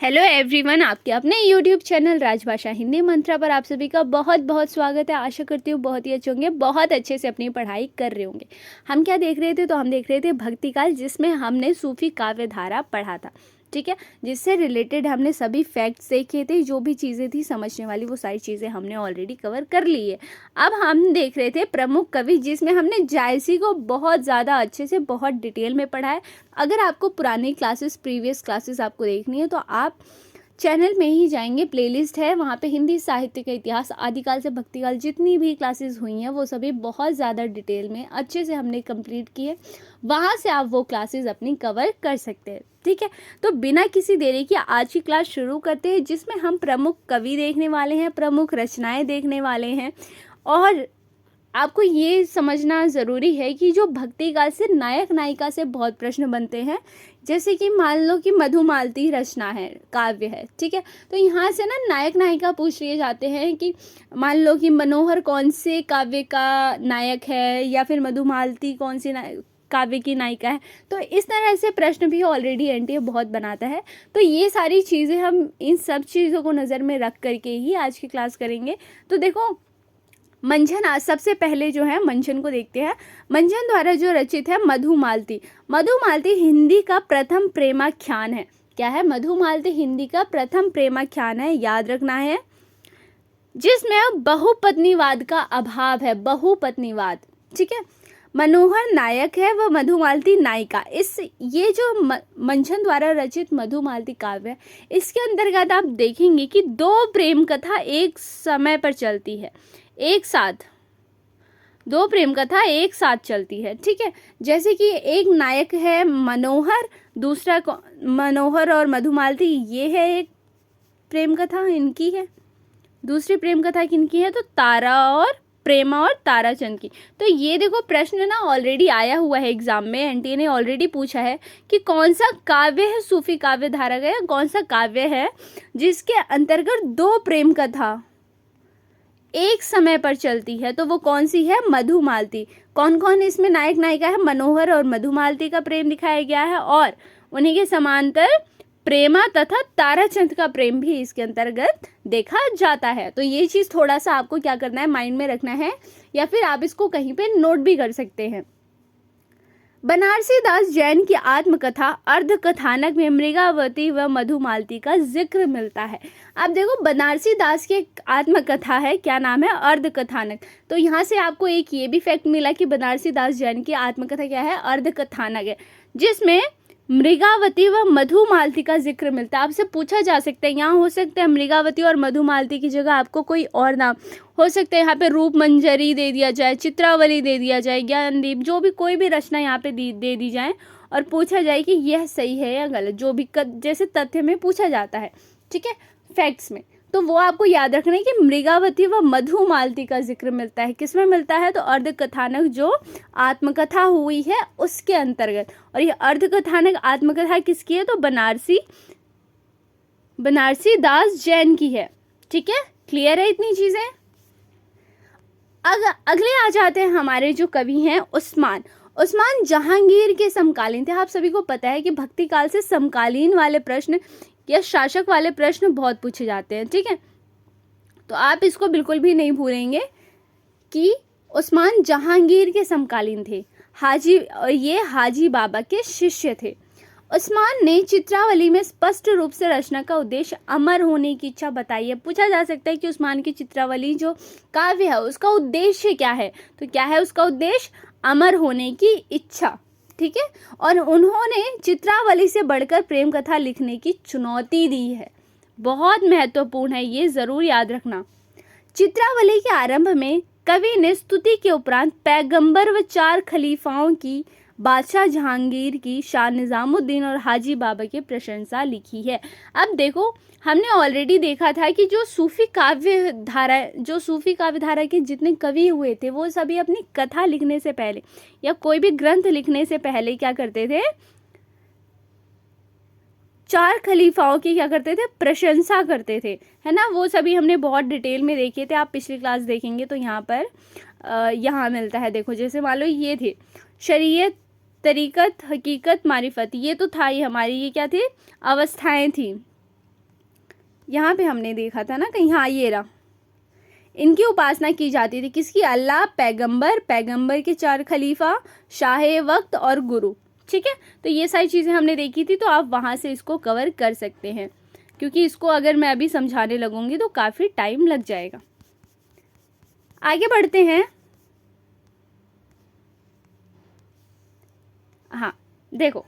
Hello everyone, आपके अपने YouTube channel राजभाषा हिंदी मंत्रा पर आप सभी का बहुत बहुत स्वागत है। आशा करती हूँ बहुत ही अच्छे होंगे, बहुत अच्छे से अपनी पढ़ाई कर रहे होंगे। हम क्या देख रहे थे? तो हम देख रहे थे भक्ति काल, जिसमें हमने सूफी काव्य धारा पढ़ा था। ठीक है, जिससे रिलेटेड हमने सभी फैक्ट्स देखे थे, जो भी चीज़ें थी समझने वाली वो सारी चीज़ें हमने ऑलरेडी कवर कर ली है। अब हम देख रहे थे प्रमुख कवि, जिसमें हमने जायसी को बहुत ज़्यादा अच्छे से बहुत डिटेल में पढ़ा है। अगर आपको पुरानी क्लासेस, प्रीवियस क्लासेस आपको देखनी है तो आप चैनल में ही जाएंगे, प्लेलिस्ट है वहाँ पे हिंदी साहित्य का इतिहास आदिकाल से भक्तिकाल जितनी भी क्लासेस हुई हैं वो सभी बहुत ज़्यादा डिटेल में अच्छे से हमने कंप्लीट किए। वहाँ से आप वो क्लासेस अपनी कवर कर सकते हैं। ठीक है, तो बिना किसी देरी के आज की क्लास शुरू करते हैं, जिसमें हम प्रमुख कवि देखने वाले हैं, प्रमुख रचनाएं देखने वाले हैं। और आपको ये समझना ज़रूरी है कि जो भक्ति काल से नायक नायिका से बहुत प्रश्न बनते हैं। जैसे कि मान लो कि मधुमालती रचना है, काव्य है, ठीक है, तो यहाँ से ना नायक नायिका पूछ लिए जाते हैं कि मान लो कि मनोहर कौन से काव्य का नायक है, या फिर मधुमालती कौन सी काव्य की नायिका है। तो इस तरह से प्रश्न भी ऑलरेडी एनटीए बहुत बनाता है। तो ये सारी चीज़ें हम इन सब चीज़ों को नज़र में रख करके ही आज की क्लास करेंगे। तो देखो, मंझन, आज सबसे पहले जो है मंझन को देखते हैं। मंझन द्वारा जो रचित है मधुमालती। मधुमालती हिंदी का प्रथम प्रेमाख्यान है। क्या है? मधुमालती हिंदी का प्रथम प्रेमाख्यान है, याद रखना है, जिसमें बहुपत्नीवाद का अभाव है। बहुपत्नीवाद, ठीक है। मनोहर नायक है व मधुमालती नायिका। ये जो मंझन द्वारा रचित मधुमालती काव्य है, इसके अंतर्गत आप देखेंगे कि दो प्रेम कथा एक समय पर चलती है, एक साथ दो प्रेम कथा एक साथ चलती है। ठीक है, जैसे कि एक नायक है मनोहर, दूसरा मनोहर और मधुमालती, ये है एक प्रेम कथा इनकी है। दूसरी प्रेम कथा किनकी है? तो तारा और प्रेमा और ताराचंद की। तो ये देखो, प्रश्न ना ऑलरेडी आया हुआ है एग्जाम में, एनटीए ने ऑलरेडी पूछा है कि कौन सा काव्य है सूफी काव्य धारा का, कौन सा काव्य है जिसके अंतर्गत दो प्रेम कथा एक समय पर चलती है। तो वो कौन सी है? मधुमालती। कौन कौन इसमें नायक नायिका है? मनोहर और मधुमालती का प्रेम दिखाया गया है, और उन्हीं के समांतर प्रेमा तथा ताराचंद का प्रेम भी इसके अंतर्गत देखा जाता है। तो ये चीज़ थोड़ा सा आपको क्या करना है, माइंड में रखना है, या फिर आप इसको कहीं पे नोट भी कर सकते हैं। बनारसी दास जैन की आत्मकथा अर्ध कथानक में मृगावती व मधुमालती का जिक्र मिलता है। अब देखो, बनारसी दास की एक आत्मकथा है, क्या नाम है? अर्ध कथानक। तो यहाँ से आपको एक ये भी फैक्ट मिला कि बनारसी दास जैन की आत्मकथा क्या है? अर्ध कथानक है, जिसमें मृगावती व मधुमालती का जिक्र मिलता है। आपसे पूछा जा सकता है, यहाँ हो सकता है मृगावती और मधुमालती की जगह आपको कोई और नाम हो सकता है। यहाँ पे रूप मंजरी दे दिया जाए, चित्रावली दे दिया जाए, ज्ञानदीप, जो भी कोई भी रचना यहाँ पे दे दी जाए और पूछा जाए कि यह सही है या गलत, जो भी जैसे तथ्य में पूछा जाता है, ठीक है, फैक्ट्स में। तो वो आपको याद रखना है कि मृगावती व मधुमालती का जिक्र मिलता है। किसमें मिलता है? तो अर्ध कथानक जो आत्मकथा हुई है उसके अंतर्गत। और ये अर्ध कथानक आत्मकथा किसकी है? तो बनारसी दास जैन की है। ठीक है, क्लियर है इतनी चीजें? अगले आ जाते हैं हमारे जो कवि हैं उस्मान। उस्मान जहांगीर के समकालीन थे। आप सभी को पता है कि भक्ति काल से समकालीन वाले प्रश्न या शासक वाले प्रश्न बहुत पूछे जाते हैं। ठीक है, तो आप इसको बिल्कुल भी नहीं भूलेंगे कि उस्मान जहांगीर के समकालीन थे। ये हाजी बाबा के शिष्य थे। उस्मान ने चित्रावली में स्पष्ट रूप से रचना का उद्देश्य अमर होने की इच्छा बताई है। पूछा जा सकता है कि उस्मान की चित्रावली जो काव्य है उसका उद्देश्य क्या है? तो क्या है उसका उद्देश्य? अमर होने की इच्छा। ठीक है, और उन्होंने चित्रावली से बढ़कर प्रेम कथा लिखने की चुनौती दी है। बहुत महत्वपूर्ण है, ये जरूर याद रखना। चित्रावली के आरंभ में कवि ने स्तुति के उपरांत पैगंबर व चार खलीफाओं की, बादशाह जहांगीर की, शाह निजामुद्दीन और हाजी बाबा की प्रशंसा लिखी है। अब देखो, हमने ऑलरेडी देखा था कि जो सूफी काव्य धारा के जितने कवि हुए थे वो सभी अपनी कथा लिखने से पहले या कोई भी ग्रंथ लिखने से पहले क्या करते थे? चार खलीफाओं की क्या करते थे? प्रशंसा करते थे, है ना। वो सभी हमने बहुत डिटेल में देखे थे, आप पिछली क्लास देखेंगे तो यहाँ पर यहाँ मिलता है। देखो, जैसे मान लो ये थे शरीयत, तरीकत, हकीकत, मारिफत, ये तो था ही हमारी, ये क्या थे? अवस्थाएं थी। यहाँ पे हमने देखा था ना कहीं, हाँ ये रहा, इनकी उपासना की जाती थी। किसकी? अल्लाह, पैगंबर, पैगंबर के 4 खलीफा, शाह वक्त और गुरु। ठीक है, तो ये सारी चीज़ें हमने देखी थी, तो आप वहाँ से इसको कवर कर सकते हैं, क्योंकि इसको अगर मैं अभी समझाने लगूंगी तो काफ़ी टाइम लग जाएगा। आगे बढ़ते हैं। हाँ देखो,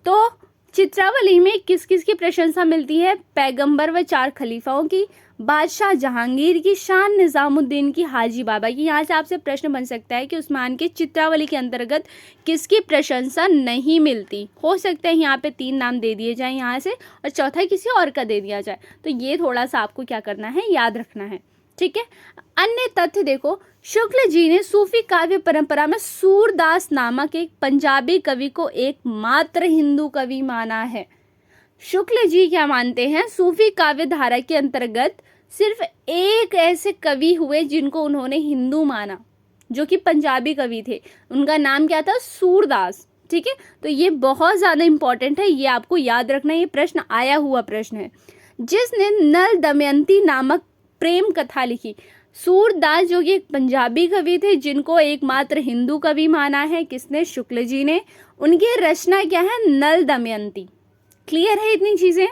तो चित्रावली में किस किस की प्रशंसा मिलती है? पैगंबर व 4 खलीफाओं की, बादशाह जहांगीर की, शान निजामुद्दीन की, हाजी बाबा की। यहाँ से आपसे प्रश्न बन सकता है कि उस्मान के चित्रावली के अंतर्गत किसकी प्रशंसा नहीं मिलती? हो सकता है यहाँ पे 3 नाम दे दिए जाए यहाँ से, और चौथा किसी और का दे दिया जाए, तो ये थोड़ा सा आपको क्या करना है, याद रखना है। ठीक है, अन्य तथ्य देखो, शुक्ल जी ने सूफी काव्य परंपरा में सूरदास नामक एक पंजाबी कवि को एकमात्र हिंदू कवि माना है। शुक्ल जी क्या मानते हैं? सूफी काव्य धारा के अंतर्गत सिर्फ एक ऐसे कवि हुए जिनको उन्होंने हिंदू माना, जो कि पंजाबी कवि थे। उनका नाम क्या था? सूरदास। ठीक है, तो ये बहुत ज्यादा इंपॉर्टेंट है, ये आपको याद रखना, ये प्रश्न आया हुआ प्रश्न है। जिसने नल दमयंती नामक प्रेम कथा लिखी। सूरदास जो कि एक पंजाबी कवि थे, जिनको एकमात्र हिंदू कवि माना है, किसने? शुक्ल जी ने। उनकी रचना क्या है? नल दमयंती। क्लियर है इतनी चीजें?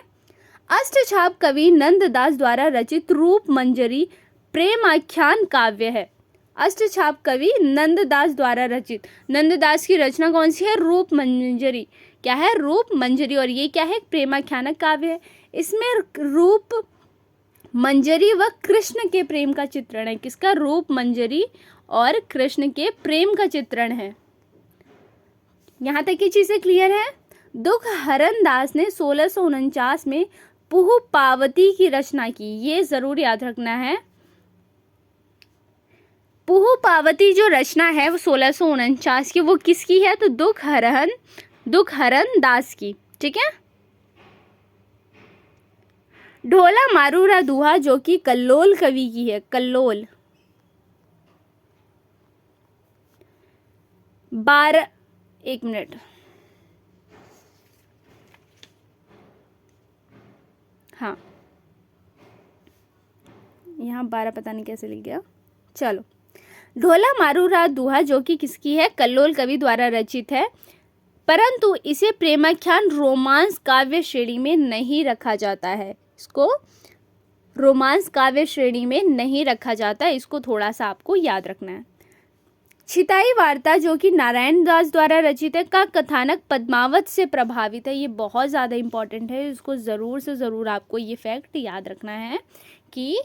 अष्टछाप कवि नंददास द्वारा रचित रूप मंजरी प्रेम आख्यान काव्य है। अष्टछाप कवि नंददास द्वारा रचित, नंददास की रचना कौन सी है? रूप मंजरी। क्या है? रूप मंजरी। और ये क्या है? प्रेमाख्यानक काव्य है। इसमें रूप मंजरी व कृष्ण के प्रेम का चित्रण है। किसका? रूप मंजरी और कृष्ण के प्रेम का चित्रण है। यहां तक की चीजें क्लियर है? दुख हरन दास ने 1649 में पुहु पावती की रचना की। ये जरूर याद रखना है। पुहु पावती जो रचना है वो 1649 की, वो किसकी है? तो दुख हरन दास की। ठीक है, ढोला मारूरा दुहा जो कि कल्लोल कवि की है। कल्लोल 12, एक मिनट, हाँ यहाँ 12 पता नहीं कैसे लिख गया। चलो, ढोला मारूरा दुहा जो कि किसकी है? कल्लोल कवि द्वारा रचित है, परंतु इसे प्रेमाख्यान रोमांस काव्य श्रेणी में नहीं रखा जाता है। इसको रोमांस काव्य श्रेणी में नहीं रखा जाता, इसको थोड़ा सा आपको याद रखना है। छिताई वार्ता जो कि नारायण दास द्वारा रचित है, का कथानक पद्मावत से प्रभावित है। ये बहुत ज़्यादा इंपॉर्टेंट है, इसको ज़रूर से ज़रूर आपको ये फैक्ट याद रखना है कि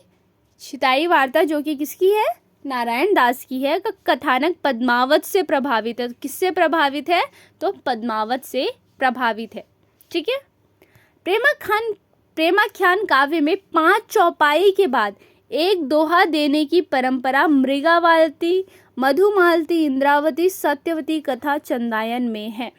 छिताई वार्ता जो कि किसकी है? नारायण दास की है, का कथानक पद्मावत से प्रभावित है। किससे प्रभावित है? तो पद्मावत से प्रभावित है। ठीक है, प्रेमाख्यान काव्य में 5 चौपाई के बाद एक दोहा देने की परंपरा मृगावती, मधुमालती, इंद्रावती, सत्यवती कथा चंदायन में है।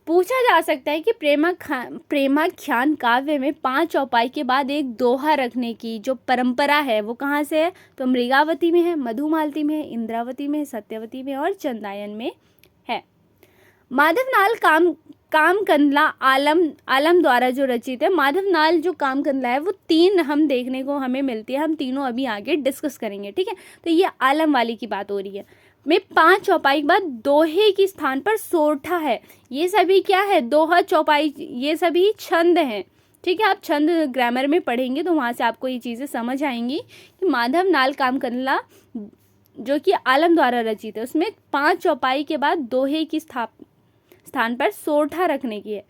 पूछा जा सकता है कि प्रेमाख्यान काव्य में 5 चौपाई के बाद एक दोहा रखने की जो परंपरा है वो कहाँ से है? तो मृगावती में है, मधुमालती में है, इंद्रावती में है, सत्यवती में और चंदायन में है। माधवनाल कामकंदला आलम द्वारा जो रचित है। माधवनाल जो कामकंदला है वो 3 हम देखने को हमें मिलती है, हम तीनों अभी आगे डिस्कस करेंगे। ठीक है, तो ये आलम वाली की बात हो रही है। में 5 चौपाई के बाद दोहे की स्थान पर सोरठा है। ये सभी क्या है? दोहा, चौपाई, ये सभी छंद हैं। ठीक है, आप छंद ग्रामर में पढ़ेंगे तो वहाँ से आपको ये चीज़ें समझ आएंगी कि माधवनाल कामकंदला जो कि आलम द्वारा रचित है, उसमें 5 चौपाई के बाद दोहे की स्थान पर सोरठा रखने की है।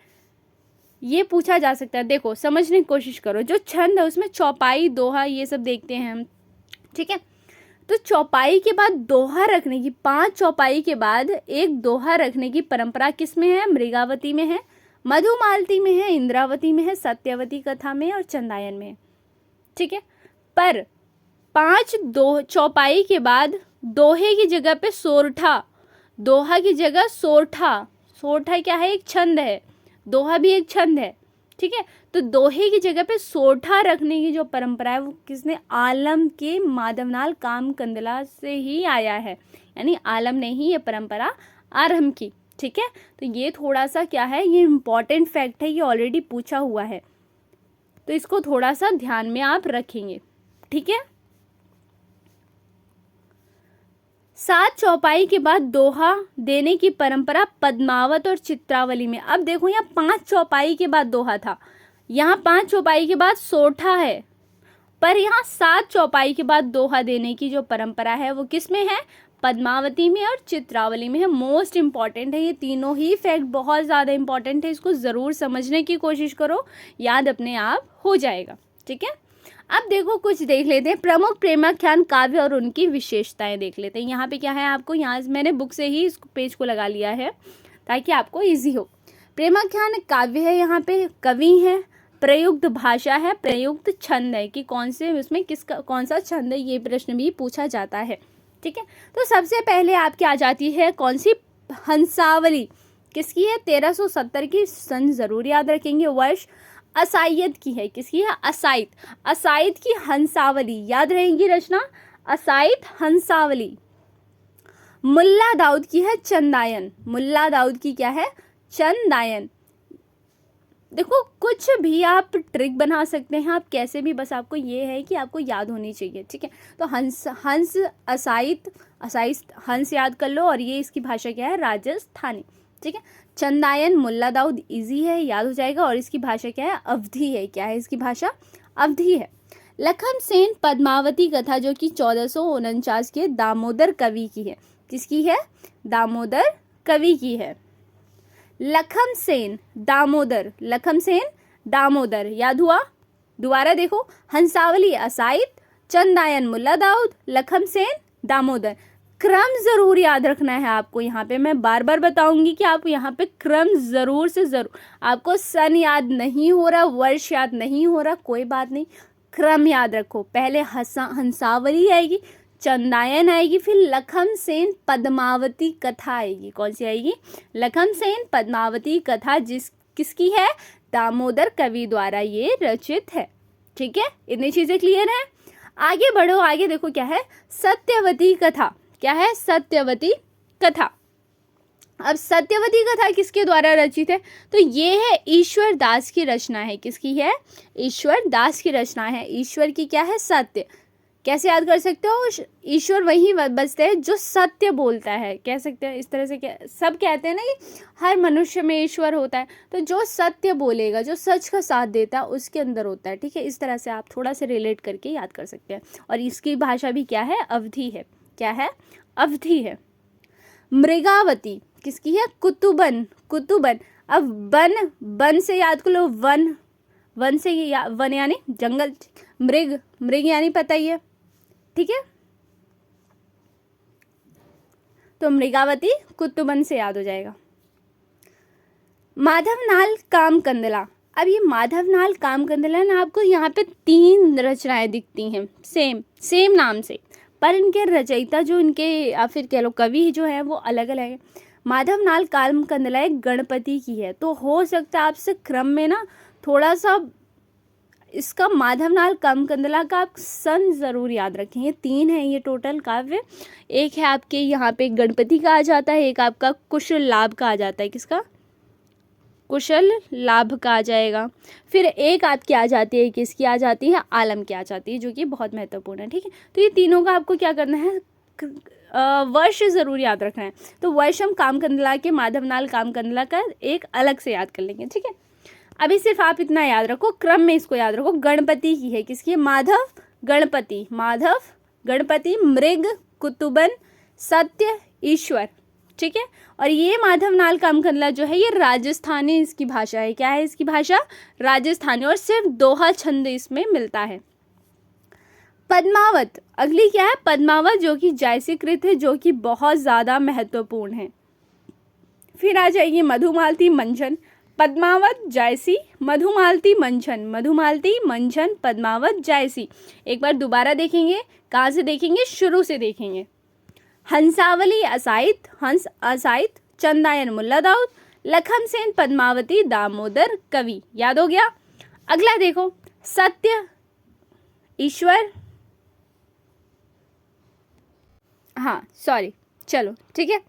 ये पूछा जा सकता है। देखो, समझने की कोशिश करो, जो छंद है उसमें चौपाई, दोहा ये सब देखते हैं हम। ठीक है, तो चौपाई के बाद दोहा रखने की, 5 चौपाई के बाद एक दोहा रखने की परंपरा किस में है? मृगावती में है, मधुमालती में है, इंद्रावती में है, सत्यवती कथा में और चंदायन में है। ठीक है, पर 5 चौपाई के बाद दोहे की जगह पे सोरठा, दोहा की जगह सोरठा, सोरठा क्या है? एक छंद है, दोहा भी एक छंद है। ठीक है, तो दोहे की जगह पे सोरठा रखने की जो परंपरा है वो किसने? आलम के माधवनाल कामकंदला से ही आया है, यानी आलम ने ही ये परंपरा आरंभ की। ठीक है, तो ये थोड़ा सा क्या है, ये इम्पॉर्टेंट फैक्ट है, ये ऑलरेडी पूछा हुआ है। तो इसको थोड़ा सा ध्यान में आप रखेंगे, ठीक है। 7 चौपाई के बाद दोहा देने की परंपरा पद्मावत और चित्रावली में। अब देखो यहाँ 5 चौपाई के बाद दोहा था, यहाँ 5 चौपाई के बाद सोठा है, पर यहाँ 7 चौपाई के बाद दोहा देने की जो परंपरा है वो किस में है, पद्मावती में और चित्रावली में है। मोस्ट इंपॉर्टेंट है ये तीनों ही फैक्ट, बहुत ज़्यादा इंपॉर्टेंट है, इसको ज़रूर समझने की कोशिश करो, याद अपने आप हो जाएगा, ठीक है। अब देखो कुछ देख लेते हैं, प्रमुख प्रेमाख्यान काव्य और उनकी विशेषताएं देख लेते हैं। यहाँ पे क्या है आपको, यहाँ मैंने बुक से ही इस पेज को लगा लिया है ताकि आपको इजी हो। प्रेमाख्यान काव्य है, यहाँ पे कवि है, प्रयुक्त भाषा है, प्रयुक्त छंद है कि कौन से उसमें किसका कौन सा छंद है, ये प्रश्न भी पूछा जाता है, ठीक है। तो सबसे पहले आपकी आ जाती है कौन सी, हंसावली, किसकी है, 1370 की, सन जरूर याद रखेंगे, वर्ष असायद की है, किसकी है, असायद, असायद की हंसावली याद रहेगी रचना, असायद हंसावली। मुल्ला दाऊद की है चंदायन, मुल्ला दाऊद की क्या है, चंदायन। देखो कुछ भी आप ट्रिक बना सकते हैं, आप कैसे भी, बस आपको ये है कि आपको याद होनी चाहिए, ठीक है। तो हंस, हंस असाइद, असाइद हंस याद कर लो, और ये इसकी भाषा क्या है, राजस्थानी, ठीक है। चंदायन मुल्ला दाऊद इजी है, याद हो जाएगा, और इसकी भाषा क्या है, अवधी है, क्या है इसकी भाषा, अवधी है। लखन सेन पद्मावती कथा जो कि 1449 के दामोदर कवि की है, किसकी है, दामोदर कवि की है। लखम सेन दामोदर, लखम सेन दामोदर याद हुआ, दोबारा देखो, हंसावली असाइद, चंदायन मुल्ला दाऊद, लखम सेन दामोदर। क्रम जरूर याद रखना है आपको, यहाँ पे मैं बार बार बताऊंगी कि आप यहाँ पे क्रम जरूर से जरूर, आपको सन याद नहीं हो रहा, वर्ष याद नहीं हो रहा, कोई बात नहीं, क्रम याद रखो, पहले हंसावली आएगी, चंदायन आएगी, फिर लखन सेन पद्मावती कथा आएगी, कौन सी आएगी, लखन सेन पद्मावती कथा, जिस किसकी है, दामोदर कवि द्वारा ये रचित है, ठीक है। इतनी चीजें क्लियर है, आगे बढ़ो, आगे देखो क्या है, सत्यवती कथा, क्या है, सत्यवती कथा। अब सत्यवती कथा किसके द्वारा रचित है, तो ये है ईश्वर दास की रचना है, किसकी है, ईश्वर दास की रचना है। ईश्वर की क्या है, सत्य, कैसे याद कर सकते हो, ईश्वर वही बचते हैं जो सत्य बोलता है, कह सकते हैं इस तरह से, क्या सब कहते हैं ना कि हर मनुष्य में ईश्वर होता है, तो जो सत्य बोलेगा, जो सच का साथ देता है उसके अंदर होता है, ठीक है। इस तरह से आप थोड़ा सा रिलेट करके याद कर सकते हैं। और इसकी भाषा भी क्या है, अवधी है, क्या है, अवधी है। मृगावती किसकी है, कुतुबन, कुतुबन। अब वन, वन से याद कर लो, वन, वन से वन यानी जंगल, मृग, मृग यानी पता ही है, ठीक है। तो मृगावती कुतुबन से याद हो जाएगा। माधवनाल कामकंदला, अब ये माधवनाल कामकंदला ना आपको यहाँ पे 3 रचनाएं दिखती हैं सेम सेम नाम से, पर इनके रचयिता जो इनके या फिर कह लो कवि जो है वो अलग अलग है। माधवनाल कामकंदला एक गणपति की है, तो हो सकता है आपसे क्रम में ना थोड़ा सा इसका माधवनाल कामकंदला का आप सन ज़रूर याद रखें। ये 3 है ये टोटल काव्य, एक है आपके यहाँ पे गणपति का आ जाता है, एक आपका कुशल लाभ का आ जाता है, किसका, कुशल लाभ का आ जाएगा, फिर एक आपकी आ जाती है, किसकी आ जाती है, आलम की आ जाती है, जो कि बहुत महत्वपूर्ण है, ठीक है। तो ये तीनों का आपको क्या करना है, वर्ष ज़रूर याद रखना है। तो वर्ष हम कामकंदला के, माधवनाल कामकंदला का एक अलग से याद कर लेंगे, ठीक है। अभी सिर्फ आप इतना याद रखो, क्रम में इसको याद रखो, गणपति की है, किसकी है, माधव गणपति, माधव गणपति, मृग कुतुबन, सत्य ईश्वर, ठीक है। और ये माधवनाल कामकंदला जो है ये राजस्थानी इसकी भाषा है, क्या है इसकी भाषा, राजस्थानी, और सिर्फ दोहा छंद इसमें मिलता है। पद्मावत, अगली क्या है, पद्मावत जो कि जायसीकृत है, जो कि बहुत ज़्यादा महत्वपूर्ण है। फिर आ जाएगी मधुमालती मंझन, पद्मावत जायसी, मधुमालती मंझन, मधुमालती मंझन, पद्मावत जायसी। एक बार दोबारा देखेंगे, कहाँ से देखेंगे, शुरू से देखेंगे। हंसावली असाइद, हंस असाइद, चंदायन मुल्ला दाऊद, लखन सेन पद्मावती दामोदर कवि, याद हो गया। अगला देखो, सत्य ईश्वर, हाँ सॉरी, चलो ठीक है,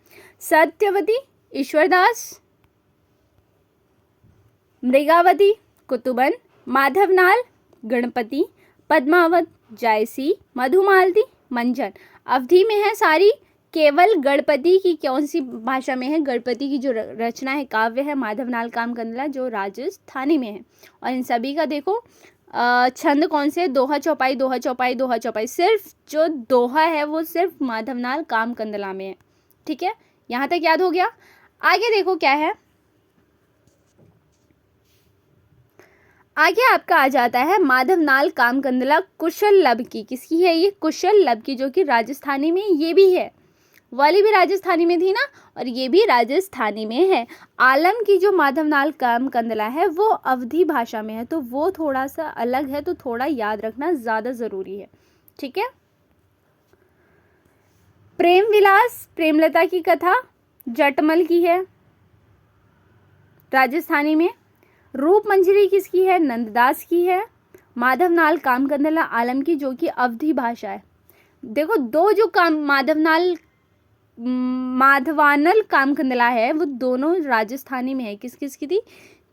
सत्यवती ईश्वरदास, मृगावती कुतुबन, माधवनाल गणपति, पद्मावत, जायसी, मधुमालती, मंजन। अवधि में है सारी, केवल गणपति की कौन सी भाषा में है? गणपति की जो रचना है, काव्य है माधवनाल कामकंदला, जो राजस्थानी में है। और इन सभी का देखो छंद कौन से? दोहा चौपाई, दोहा चौपाई, दोहा चौपाई। सिर्फ जो दोहा है वो सिर्फ माधवनाल कामकंदला में है। ठीक है, यहाँ तक याद हो गया। आगे देखो क्या है, आगे आपका आ जाता है माधवनाल कामकंदला कुशल लब की। किसकी है ये? कुशल लब की, जो कि राजस्थानी में ये भी है। वाली भी राजस्थानी में थी ना, और ये भी राजस्थानी में है। आलम की जो माधवनाल कामकंदला है वो अवधी भाषा में है, तो वो थोड़ा सा अलग है, तो थोड़ा याद रखना ज़्यादा ज़रूरी है। ठीक है। प्रेम विलास, प्रेमलता की कथा जटमल की है राजस्थानी में। रूप मंजरी किसकी है? नंददास की है। माधवनाल कामकंदला आलम की, जो कि अवधी भाषा है। देखो दो जो माधवानल कामकंदला है वो दोनों राजस्थानी में है। किस किस की थी?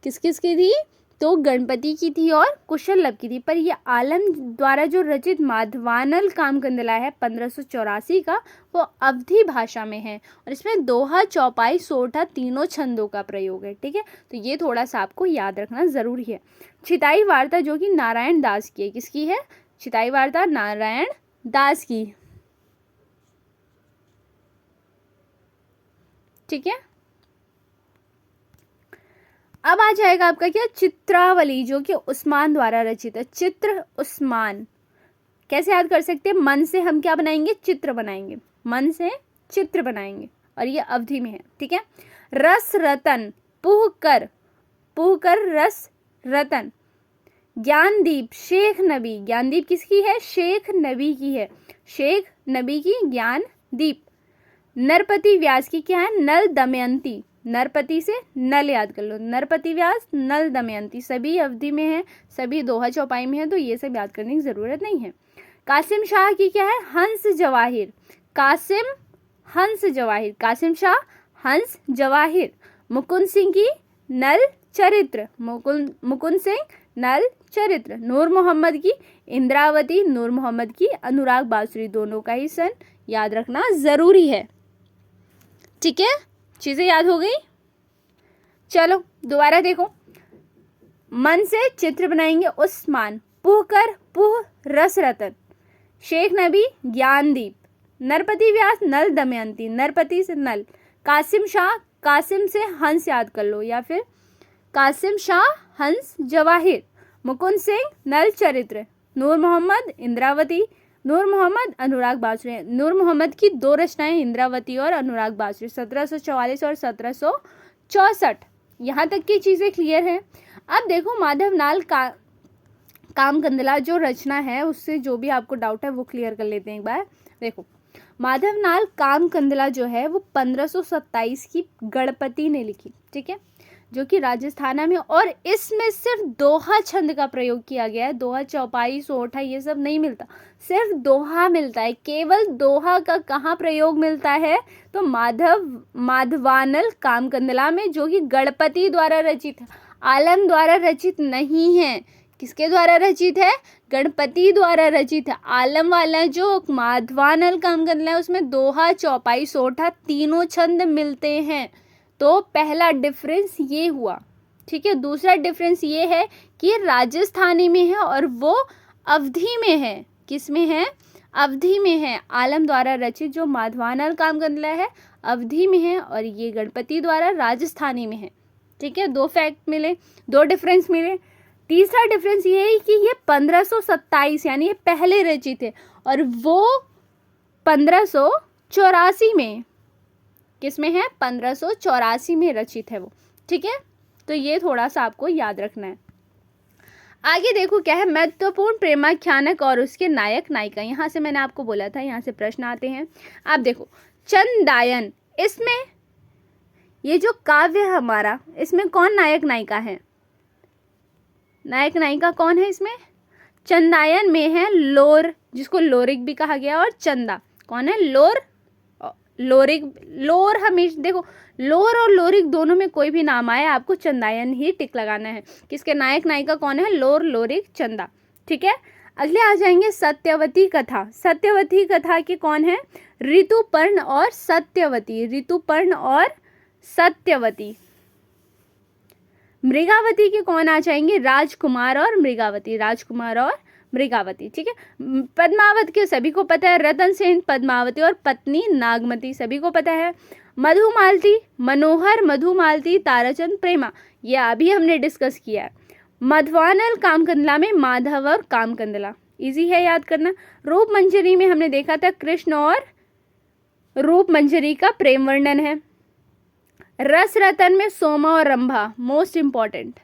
किस किस की थी? तो गणपति की थी और कुशल लब की थी। पर ये आलम द्वारा जो रचित माधवानल कामकंदला है 1584 का, वो अवधी भाषा में है, और इसमें दोहा, चौपाई, सोठा तीनों छंदों का प्रयोग है। ठीक है, तो ये थोड़ा सा आपको याद रखना जरूरी है। छिताई वार्ता जो कि नारायण दास की है। किसकी है? छिताई वार्ता नारायण दास की। ठीक है, अब आ जाएगा आपका क्या? चित्रावली, जो कि उस्मान द्वारा रचित है। चित्र उस्मान कैसे याद कर सकते हैं? मन से हम क्या बनाएंगे? चित्र बनाएंगे, मन से चित्र बनाएंगे, और ये अवधि में है। ठीक है। रस रतन, पुहकर, पुहकर रस रतन। ज्ञानदीप, शेख नबी। ज्ञानदीप किसकी है? शेख नबी की है। शेख नबी की ज्ञानदीप। नरपति व्यास की क्या है? नल दमयंती। नरपति से नल याद कर लो, नरपति व्यास, नल दमयंती, सभी अवधि में है, सभी दोहा चौपाई में है, तो ये सब याद करने की जरूरत नहीं है। कासिम शाह की क्या है? हंस जवाहिर। कासिम हंस जवाहिर, कासिम शाह हंस जवाहिर। मुकुंद सिंह की नल चरित्र, मुकुंद सिंह नल चरित्र। नूर मोहम्मद की इंद्रावती, नूर मोहम्मद की अनुराग बासुरी। दोनों का ही सन याद रखना जरूरी है। ठीक है, चीजें याद हो गई। चलो दोबारा देखो, मन से चित्र बनाएंगे उस्मान, पुहकर पुह रस रतन, शेख नबी ज्ञानदीप, नरपति व्यास नल दमयंती, नरपति से नल, कासिम शाह, कासिम से हंस याद कर लो, या फिर कासिम शाह हंस जवाहिर, मुकुंद सिंह नल चरित्र, नूर मोहम्मद इंद्रावती, नूर मोहम्मद अनुराग बासुरी। नूर मोहम्मद की दो रचनाएं इंद्रावती और अनुराग बासुरी, 1744 और 1764। यहाँ तक की चीज़ें क्लियर हैं। अब देखो माधवनाल कामकंदला जो रचना है उससे जो भी आपको डाउट है वो क्लियर कर लेते हैं एक बार। देखो माधवनाल कामकंदला जो है वो 1527 की गणपति ने लिखी। ठीक है, जो कि राजस्थान में, और इसमें सिर्फ दोहा छंद का प्रयोग किया गया है। दोहा, चौपाई, सोठा ये सब नहीं मिलता, सिर्फ दोहा मिलता है। केवल दोहा का कहाँ प्रयोग मिलता है? तो माधवानल कामकंदला में, जो कि गणपति द्वारा रचित है, आलम द्वारा रचित नहीं है। किसके द्वारा रचित है? गणपति द्वारा रचित है। आलम वाला जो माधवानल कामकंदला है उसमें दोहा, चौपाई, सोठा तीनों छंद मिलते हैं। तो पहला डिफरेंस ये हुआ। ठीक है, दूसरा डिफरेंस ये है कि राजस्थानी में है और वो अवधि में है। किस में है? अवधि में है। आलम द्वारा रचित जो माधवानल कामकंदला है अवधि में है, और ये गणपति द्वारा राजस्थानी में है। ठीक है, दो फैक्ट मिले, दो डिफरेंस मिले। तीसरा डिफरेंस ये है कि ये 1527 यानी ये पहले रचित है, और वो 1584 में, किसमें है? 1584 में रचित है वो। ठीक है, तो ये थोड़ा सा आपको याद रखना है। आगे देखो क्या है, महत्वपूर्ण प्रेमाख्यानक और उसके नायक नायिका। यहाँ से मैंने आपको बोला था यहाँ से प्रश्न आते हैं। आप देखो चंदायन, इसमें ये जो काव्य है हमारा, इसमें कौन नायक नायिका है? नायक नायिका कौन है इसमें? चंदायन में है लोर, जिसको लोरिक भी कहा गया, और चंदा कौन है? लोरिक, लोर हमेशा देखो, लोर और लोरिक दोनों में कोई भी नाम आए आपको चंदायन ही टिक लगाना है। किसके नायक नायिका कौन है? लोर, लोरिक, चंदा। ठीक है, अगले आ जाएंगे सत्यवती कथा। सत्यवती कथा के कौन है? ऋतुपर्ण और सत्यवती, ऋतुपर्ण और सत्यवती। मृगावती के कौन आ जाएंगे? राजकुमार और मृगावती, राजकुमार और मृगावती। ठीक है, पद्मावत के सभी को पता है, रतन सेन, पद्मावती और पत्नी नागमती, सभी को पता है। मधुमालती, मनोहर, मधुमालती, ताराचंद, प्रेमा, ये अभी हमने डिस्कस किया है। मधवानल कामकंदला में माधव और कामकंदला, इजी है याद करना। रूप मंजरी में हमने देखा था कृष्ण और रूप मंजरी का प्रेम वर्णन है। रस रतन में सोमा और रंभा, मोस्ट इंपॉर्टेंट,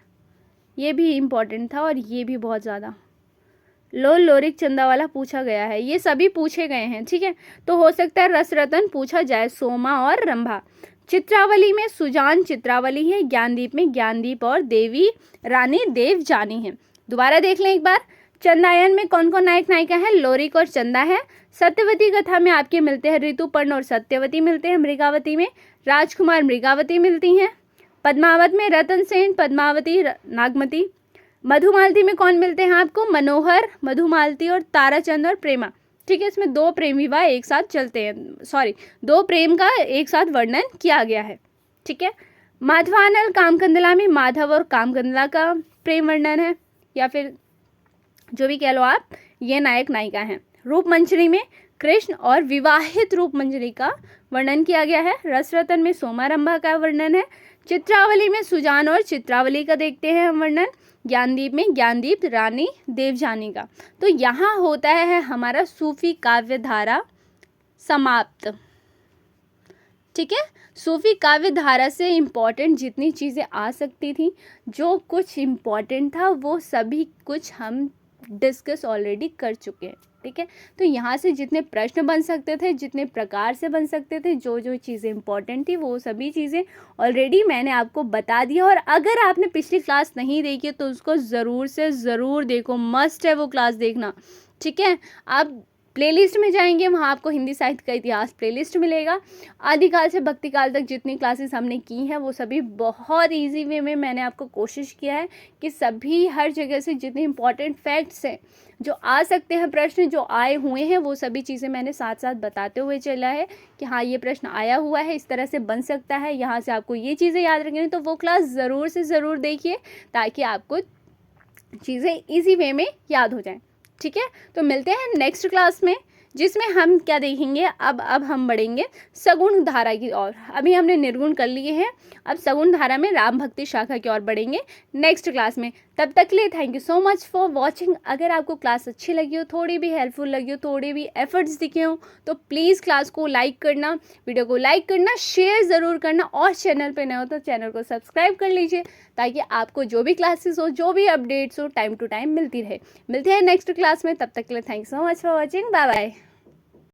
ये भी इंपॉर्टेंट था और ये भी बहुत ज़्यादा। लोल, लोरिक, चंदा वाला पूछा गया है, ये सभी पूछे गए हैं। ठीक है, तो हो सकता है रस रतन पूछा जाए, सोमा और रंभा। चित्रावली में सुजान चित्रावली है, ज्ञानदीप में ज्ञानदीप और देवी रानी देवजानी है। दोबारा देख लें एक बार, चंदायन में कौन कौन नायक नायिका है? लोरिक और चंदा है। सत्यवती कथा में आपके मिलते हैं ऋतुपर्ण और सत्यवती मिलते हैं। मृगावती में राजकुमार, मृगावती मिलती हैं। पद्मावत में रतन सेन, पद्मावती, नागमती। मधुमालती में कौन मिलते हैं आपको? मनोहर, मधुमालती और ताराचंद और प्रेमा। ठीक है, इसमें दो प्रेम विवाह एक साथ चलते हैं, सॉरी, दो प्रेम का एक साथ वर्णन किया गया है। ठीक है, माधवानल कामकंदला में माधव और कामकंदला का प्रेम वर्णन है, या फिर जो भी कह लो आप, ये नायक नायिका हैं। रूप मंजरी में कृष्ण और विवाहित रूप मंजरी का वर्णन किया गया है। रसरतन में सोमारंभा का वर्णन है। चित्रावली में सुजान और चित्रावली का देखते हैं हम वर्णन। ज्ञानदीप में ज्ञानदीप रानी देवजानी का। तो यहाँ होता है हमारा सूफी काव्य धारा समाप्त। ठीक है, सूफी काव्य धारा से इम्पॉर्टेंट जितनी चीज़ें आ सकती थी, जो कुछ इम्पॉर्टेंट था वो सभी कुछ हम डिस्कस ऑलरेडी कर चुके हैं। ठीक है, तो यहाँ से जितने प्रश्न बन सकते थे, जितने प्रकार से बन सकते थे, जो जो चीज़ें इंपॉर्टेंट थी वो सभी चीज़ें ऑलरेडी मैंने आपको बता दिया। और अगर आपने पिछली क्लास नहीं देखी तो उसको ज़रूर से ज़रूर देखो, मस्ट है वो क्लास देखना। ठीक है, आप प्लेलिस्ट में जाएंगे, वहाँ आपको हिंदी साहित्य का इतिहास प्लेलिस्ट मिलेगा। आदिकाल से भक्ति काल तक जितनी क्लासेस हमने की हैं वो सभी बहुत इजी वे में मैंने आपको कोशिश किया है कि सभी हर जगह से जितने इंपॉर्टेंट फैक्ट्स हैं, जो आ सकते हैं प्रश्न, जो आए हुए हैं, वो सभी चीज़ें मैंने साथ साथ बताते हुए चला है कि हाँ ये प्रश्न आया हुआ है, इस तरह से बन सकता है, यहाँ से आपको ये चीज़ें याद रखनी। तो वो क्लास ज़रूर से ज़रूर देखिए ताकि आपको चीज़ें ईजी वे में याद हो जाएं। ठीक है, तो मिलते हैं नेक्स्ट क्लास में, जिसमें हम क्या देखेंगे, अब हम बढ़ेंगे सगुण धारा की ओर। अभी हमने निर्गुण कर लिए हैं, अब सगुण धारा में राम भक्ति शाखा की ओर बढ़ेंगे नेक्स्ट क्लास में। तब तक के लिए thank you so much for watching. अगर आपको क्लास अच्छी लगी हो, थोड़ी भी हेल्पफुल लगी हो, थोड़े भी एफर्ट्स दिखे हो, तो प्लीज़ क्लास को लाइक करना, वीडियो को लाइक करना, शेयर ज़रूर करना, और चैनल पर नए हो तो चैनल को सब्सक्राइब कर लीजिए ताकि आपको जो भी क्लासेस हो, जो भी अपडेट्स हो, टाइम टू टाइम मिलती रहे। मिलते हैं नेक्स्ट क्लास में, तब तक के लिए thank you so much for watching. Bye bye.